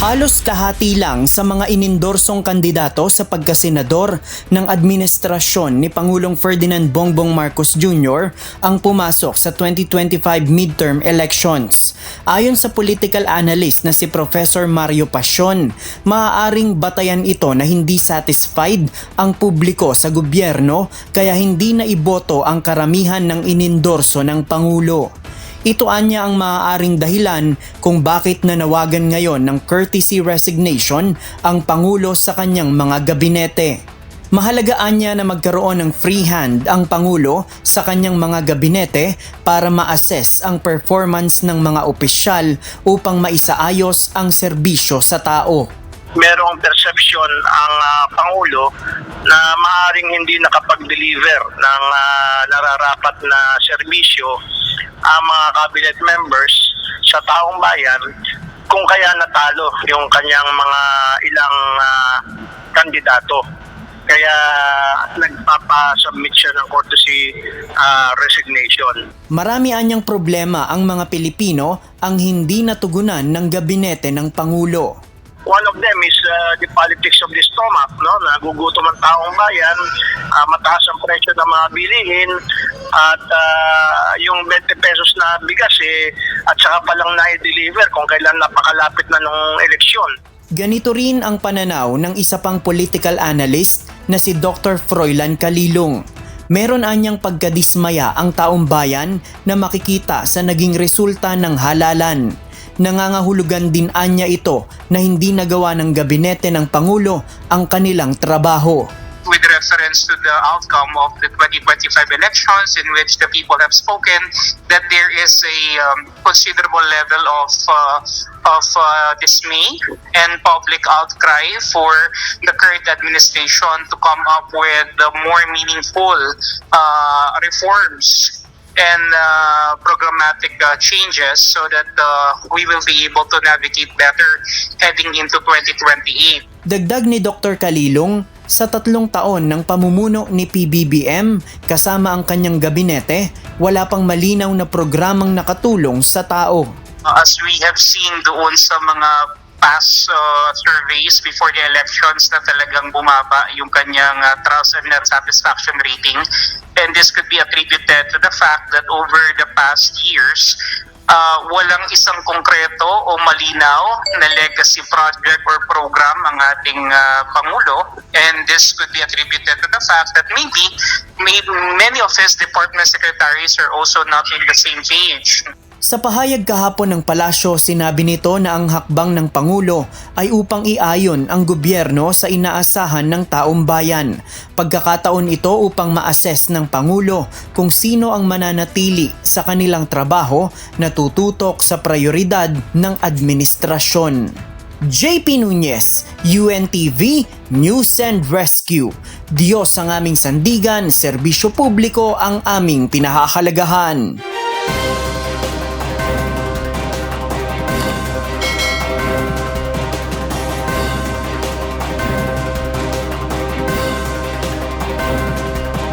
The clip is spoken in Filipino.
Halos kahati lang sa mga inindorsong kandidato sa pagkasenador ng administrasyon ni Pangulong Ferdinand Bongbong Marcos Jr. ang pumasok sa 2025 midterm elections. Ayon sa political analyst na si Professor Mario Pasion, maaaring batayan ito na hindi satisfied ang publiko sa gobyerno kaya hindi na iboto ang karamihan ng inindorso ng Pangulo. Ito anya ang maaaring dahilan kung bakit nanawagan ngayon ng courtesy resignation ang Pangulo sa kanyang mga gabinete. Mahalagaan niya na magkaroon ng free hand ang Pangulo sa kanyang mga gabinete para ma-assess ang performance ng mga opisyal upang maisaayos ang serbisyo sa tao. Merong perception ang Pangulo na maaaring hindi nakapag-deliver ng nararapat na serbisyo ang mga cabinet members sa taong bayan kung kaya natalo yung kanyang mga ilang kandidato. Kaya nagpapasubmit siya ng courtesy resignation. Marami anyang problema ang mga Pilipino ang hindi natugunan ng gabinete ng Pangulo. One of them is the politics of the stomach, no? Nagugutom ang taong bayan, mataas ang presyo ng mga bilihin, at yung 20 pesos na bigas at saka palang na-deliver kung kailan napakalapit na ng eleksyon. Ganito rin ang pananaw ng isa pang political analyst na si Dr. Froilan Calilong. Meron anyang pagkadismaya ang taong bayan na makikita sa naging resulta ng halalan. Nangangahulugan din anya ito na hindi nagawa ng gabinete ng Pangulo ang kanilang trabaho. With reference to the outcome of the 2025 elections in which the people have spoken that there is a considerable level of dismay and public outcry for the current administration to come up with more meaningful reforms and programmatic changes so that we will be able to navigate better heading into 2028. Dagdag ni Dr. Calilong, sa 3 taon ng pamumuno ni PBBM kasama ang kanyang gabinete, wala pang malinaw na programang nakatulong sa tao. As we have seen doon sa mga past surveys before the elections na talagang bumaba yung kanyang trust and satisfaction rating. And this could be attributed to the fact that over the past years, walang isang konkreto o malinaw na legacy project or program ang ating Pangulo. And this could be attributed to the fact that maybe many of his department secretaries are also not in the same page. Sa pahayag kahapon ng palasyo, sinabi nito na ang hakbang ng Pangulo ay upang iayon ang gobyerno sa inaasahan ng taong bayan. Pagkakataon ito upang ma-assess ng Pangulo kung sino ang mananatili sa kanilang trabaho na tututok sa prioridad ng administrasyon. JP Nunez, UNTV, News and Rescue. Diyos ang aming sandigan, serbisyo publiko ang aming pinahahalagahan.